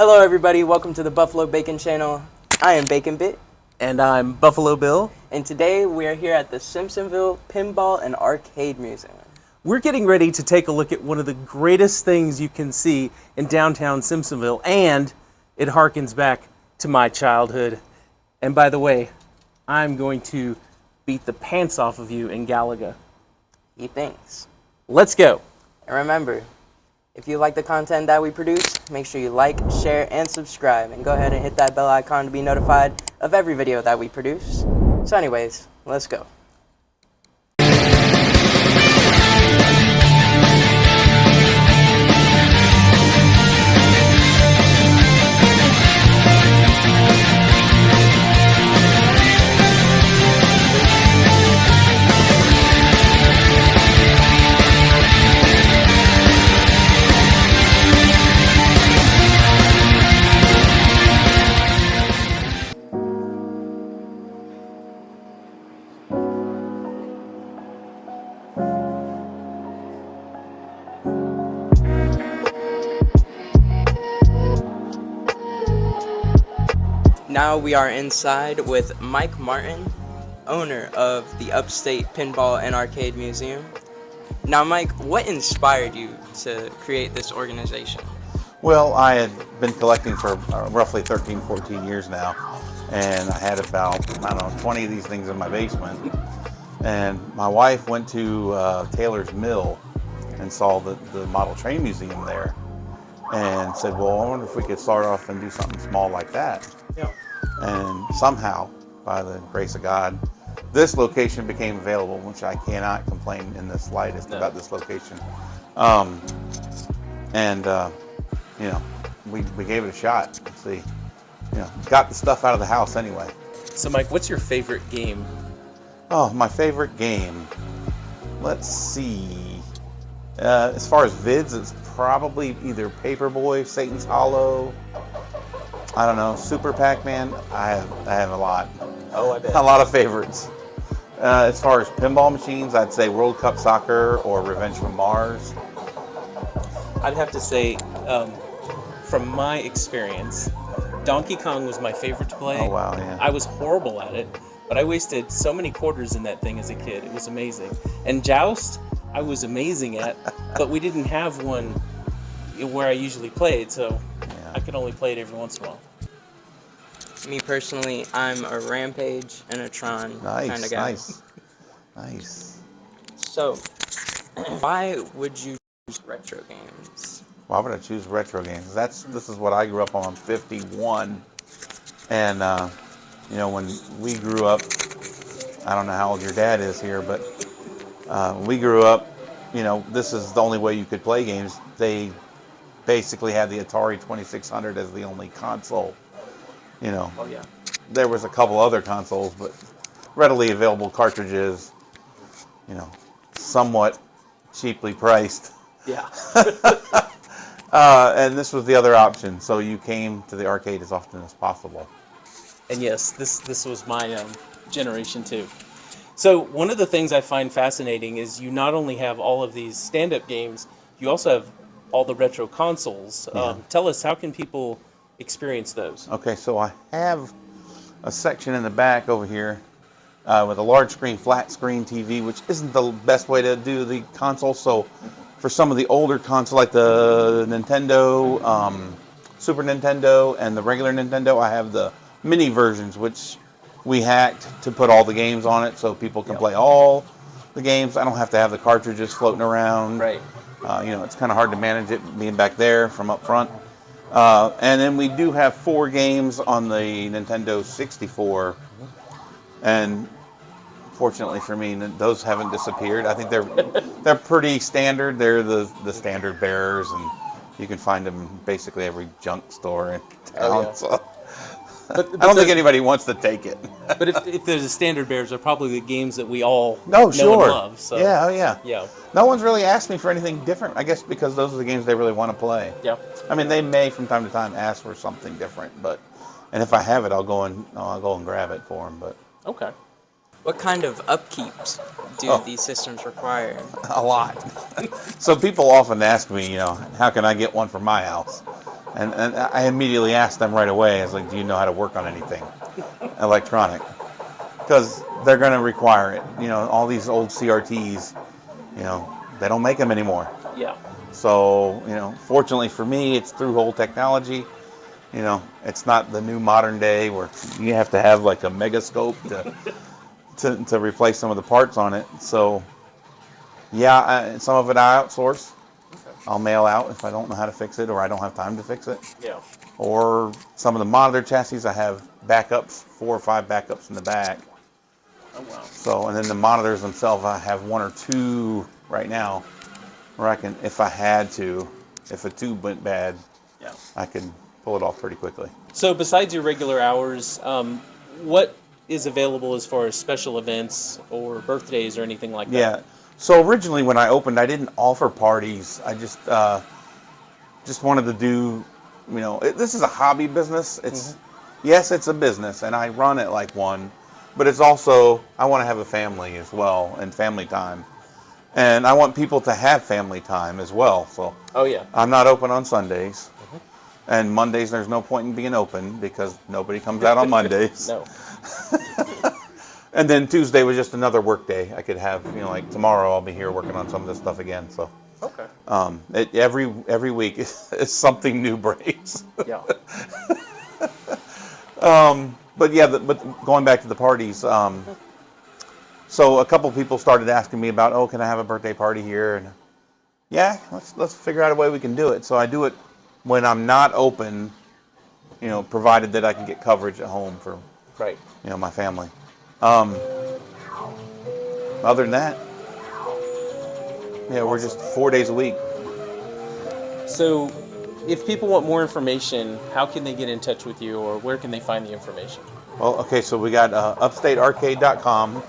Hello everybody, welcome to the Buffalo Bacon channel. I am Bacon Bit. And I'm Buffalo Bill. And today we are here at the Simpsonville Pinball and Arcade Museum. We're getting ready to take a look at one of the greatest things you can see in downtown Simpsonville, and it harkens back to my childhood. And by the way, I'm going to beat the pants off of you in Galaga. He thinks. Let's go. And remember, if you like the content that we produce, make sure you like, share, and subscribe. And go ahead and hit that bell icon to be notified of every video that we produce. So anyways, let's go. Now we are inside with Mike Martin, owner of the Upstate Pinball and Arcade Museum. Now Mike, what inspired you to create this organization? Well, I had been collecting for roughly 13, 14 years now, and I had about, 20 of these things in my basement. And my wife went to Taylor's Mill and saw the model train museum there and said, well, I wonder if we could start off and do something small like that. Yeah. And somehow, by the grace of God, this location became available, which I cannot complain in the slightest about this location. We gave it a shot. Let's see, got the stuff out of the house anyway. So Mike, what's your favorite game? Oh, my favorite game. Let's see. As far as vids, it's probably either Paperboy, Satan's Hollow. I don't know, Super Pac-Man. I have a lot. Oh, I bet. A lot of favorites. As far as pinball machines, I'd say World Cup Soccer or Revenge from Mars. I'd have to say, from my experience, Donkey Kong was my favorite to play. Oh, wow, yeah. I was horrible at it, but I wasted so many quarters in that thing as a kid. It was amazing. And Joust, I was amazing at, but we didn't have one where I usually played, so I could only play it every once in a while. Me personally, I'm a Rampage and a Tron kind of guy. Nice. So, why would you choose retro games? Why would I choose retro games? This is what I grew up on. I'm 51, and when we grew up, I don't know how old your dad is here, but when we grew up, this is the only way you could play games. They basically had the Atari 2600 as the only console. Oh yeah. There was a couple other consoles, but readily available cartridges, somewhat cheaply priced. Yeah. And this was the other option, so you came to the arcade as often as possible. And yes, this was my generation too. So one of the things I find fascinating is you not only have all of these stand-up games, you also have all the retro consoles. Tell us, how can people experience those? Okay, so I have a section in the back over here with a large screen, flat screen TV, which isn't the best way to do the console. So for some of the older consoles, like the Nintendo, Super Nintendo, and the regular Nintendo, I have the mini versions, which we hacked to put all the games on it so people can play all the games. I don't have to have the cartridges floating around. Right. It's kind of hard to manage it being back there from up front. And then we do have 4 games on the Nintendo 64. And fortunately for me, those haven't disappeared. I think they're pretty standard. They're the standard bearers, and you can find them in basically every junk store in town. Oh, yeah. So But I don't think anybody wants to take it. But if there's a standard bears, they're probably the games that we all No, know sure. and love. So. Yeah, oh yeah. Yeah. No one's really asked me for anything different, I guess, because those are the games they really want to play. Yeah. I mean, they may from time to time ask for something different, and if I have it, I'll go and grab it for them. But Okay. What kind of upkeeps do these systems require? a lot. So people often ask me, how can I get one for my house? And I immediately asked them right away. I was like, "Do you know how to work on anything electronic?" Because they're going to require it. You know, all these old CRTs, you know, they don't make them anymore. Yeah. So, you know, fortunately for me, it's through whole technology. You know, it's not the new modern day where you have to have like a megascope to replace some of the parts on it. So, yeah, some of it I outsource. Okay. I'll mail out if I don't know how to fix it or I don't have time to fix it. Yeah. Or some of the monitor chassis, I have backups, 4 or 5 backups in the back. Oh, wow. So, and then the monitors themselves, I have 1 or 2 right now where I can, if I had to, if a tube went bad, Yeah. I could pull it off pretty quickly. So besides your regular hours, what is available as far as special events or birthdays or anything like that? Yeah. So originally when I opened, I didn't offer parties. I just wanted to do, you know, this is a hobby business. It's, yes, it's a business and I run it like one, but it's also, I want to have a family as well and family time. And I want people to have family time as well. So Oh, yeah. I'm not open on Sundays. And Mondays, there's no point in being open because nobody comes out on Mondays. No. And then Tuesday was just another work day. I could have, you know, like tomorrow I'll be here working on some of this stuff again. So Okay. every week is something new breaks. Yeah. But yeah, but going back to the parties, so a couple people started asking me about, oh, can I have a birthday party here? And yeah, let's figure out a way we can do it. So I do it when I'm not open, you know, provided that I can get coverage at home for, Right. you know, my family. Other than that, yeah, we're just 4 days a week. So if people want more information, how can they get in touch with you or where can they find the information? Well, okay, so we got upstatearcade.com,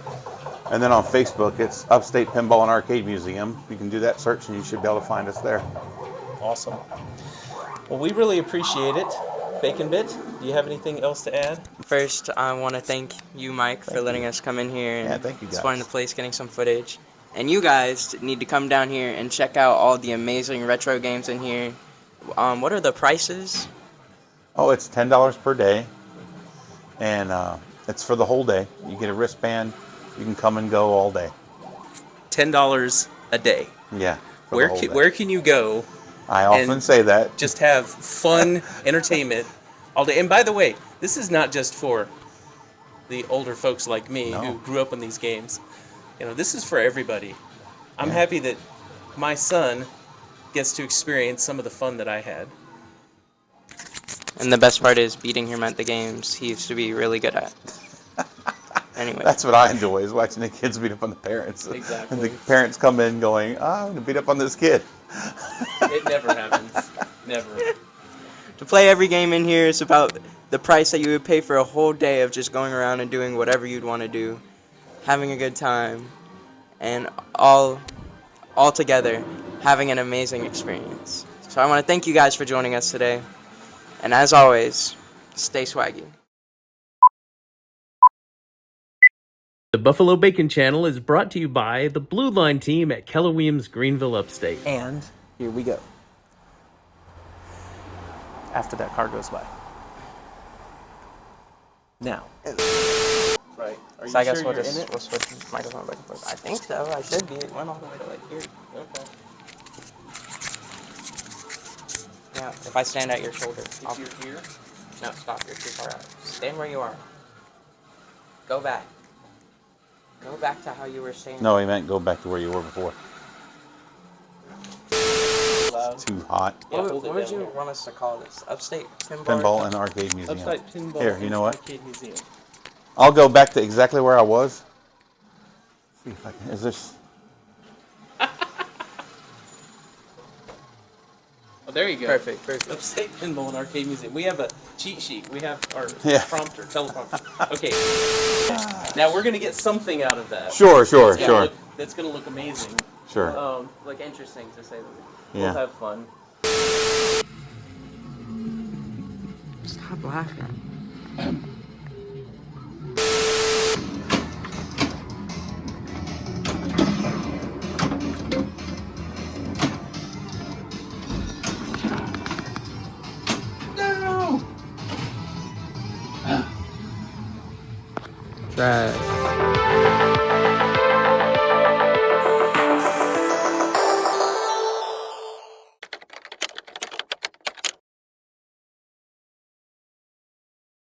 and then on Facebook it's Upstate Pinball and Arcade Museum. You can do that search and you should be able to find us there. Awesome. Well, we really appreciate it. Bacon Bit, do you have anything else to add? First, I want to thank you, Mike, for letting us come in here and Yeah, thank you, guys. exploring the place, getting some footage. And you guys need to come down here and check out all the amazing retro games in here. What are the prices? Oh, it's $10 per day, and it's for the whole day. You get a wristband. You can come and go all day. $10 a day. Yeah. for the whole day. Where can you go? I often say that. Just have fun entertainment all day. And by the way, this is not just for the older folks like me who grew up on these games. You know, this is for everybody. I'm happy that my son gets to experience some of the fun that I had. And the best part is beating him at the games he used to be really good at. Anyway. That's what I enjoy, is watching the kids beat up on the parents. Exactly. And the parents come in going, I'm going to beat up on this kid. It never happens. Never. To play every game in here is about the price that you would pay for a whole day of just going around and doing whatever you'd want to do, having a good time, and all together having an amazing experience. So I want to thank you guys for joining us today. And as always, stay swaggy. The Buffalo Bacon Channel is brought to you by the Blue Line team at Keller Williams Greenville Upstate. And here we go. After that car goes by. Now. Right. Are you So I guess sure we'll you're just in it? we'll switch the microphone back and forth. I think so. I should be. It went all the way to like here. Okay. Yeah. If I stand at your shoulder. If you're here. No, stop. You're too far out. Stand where you are. Go back. Go back to how you were standing. No, he meant go back to where you were before. Loud. Too hot. Yeah, What, hold it what would down you there. want us to call this? Upstate Pinball? Pinball and Arcade Museum. Upstate Pinball. Here, you know what? Arcade Museum. I'll go back to exactly where I was. See if I can. Is this? Oh, there you go. Perfect, perfect. Upstate Pinball and Arcade Museum. We have a cheat sheet. We have our prompter, teleprompter. Okay. Now we're gonna get something out of that. Sure, sure, That's gonna sure, look- that's gonna look amazing. sure. Like interesting to say the least. We'll Yeah. have fun. Stop laughing. Right.